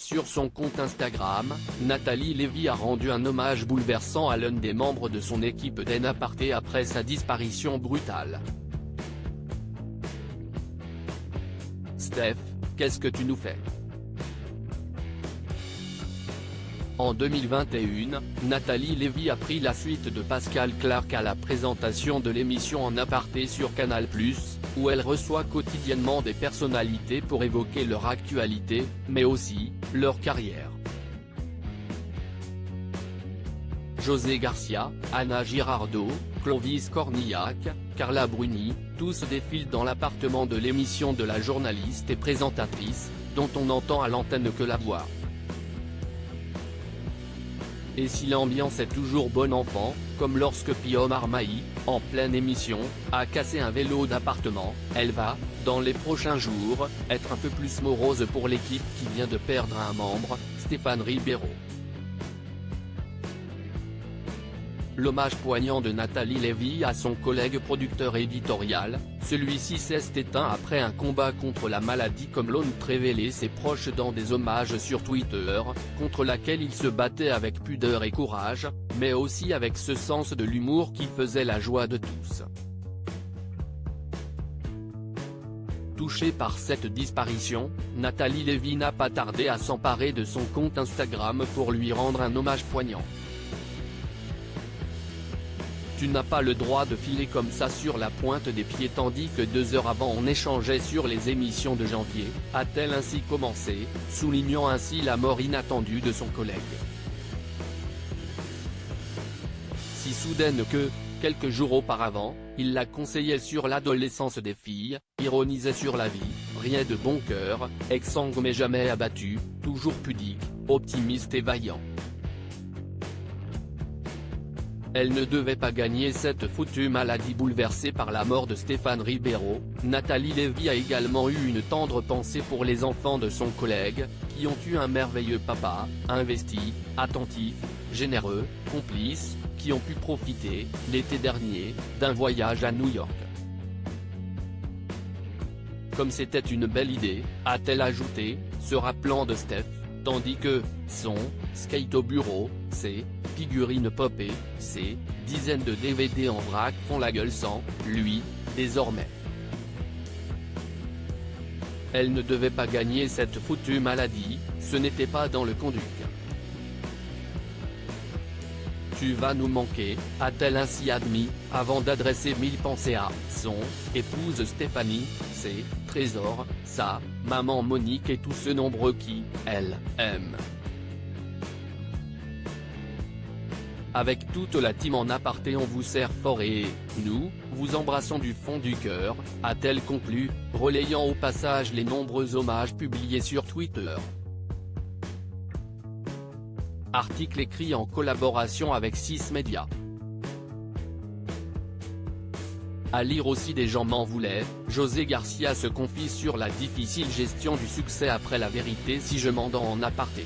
Sur son compte Instagram, Nathalie Lévy a rendu un hommage bouleversant à l'un des membres de son équipe d'En Aparté après sa disparition brutale. Steph, qu'est-ce que tu nous fais ? En 2021, Nathalie Lévy a pris la suite de Pascal Clark à la présentation de l'émission En Aparté sur Canal+, où elle reçoit quotidiennement des personnalités pour évoquer leur actualité, mais aussi, leur carrière. José Garcia, Anna Girardot, Clovis Cornillac, Carla Bruni, tous défilent dans l'appartement de l'émission de la journaliste et présentatrice, dont on n'entend à l'antenne que la voix. Et si l'ambiance est toujours bon enfant, comme lorsque Pio Marmaille, en pleine émission, a cassé un vélo d'appartement, elle va, dans les prochains jours, être un peu plus morose pour l'équipe qui vient de perdre un membre, Stéphane Ribeiro. L'hommage poignant de Nathalie Lévy à son collègue producteur éditorial, celui-ci s'est éteint après un combat contre la maladie comme l'ont révélé ses proches dans des hommages sur Twitter, contre laquelle il se battait avec pudeur et courage, mais aussi avec ce sens de l'humour qui faisait la joie de tous. Touchée par cette disparition, Nathalie Lévy n'a pas tardé à s'emparer de son compte Instagram pour lui rendre un hommage poignant. Tu n'as pas le droit de filer comme ça sur la pointe des pieds tandis que 2 heures avant on échangeait sur les émissions de janvier, a-t-elle ainsi commencé, soulignant ainsi la mort inattendue de son collègue. Si soudaine que, quelques jours auparavant, il la conseillait sur l'adolescence des filles, ironisait sur la vie, riait de bon cœur, exsangue mais jamais abattu, toujours pudique, optimiste et vaillant. Elle ne devait pas gagner cette foutue maladie bouleversée par la mort de Stéphane Ribeiro. Nathalie Lévy a également eu une tendre pensée pour les enfants de son collègue, qui ont eu un merveilleux papa, investi, attentif, généreux, complice, qui ont pu profiter, l'été dernier, d'un voyage à New York. Comme c'était une belle idée, a-t-elle ajouté, se rappelant de Steph, tandis que, son, skate au bureau, ses, figurines popées, ses, dizaines de DVD en vrac font la gueule sans, lui, désormais. Elle ne devait pas gagner cette foutue maladie, ce n'était pas dans le conduit. Tu vas nous manquer, a-t-elle ainsi admis, avant d'adresser 1000 pensées à son épouse Stéphanie, ses trésors, sa maman Monique et tous ceux nombreux qui, elle, aiment. Avec toute la team En Aparté on vous serre fort et, nous, vous embrassons du fond du cœur, a-t-elle conclu, relayant au passage les nombreux hommages publiés sur Twitter. Article écrit en collaboration avec 6 médias. À lire aussi Des gens m'en voulaient, José Garcia se confie sur la difficile gestion du succès après La Vérité si je m'en dans En Aparté.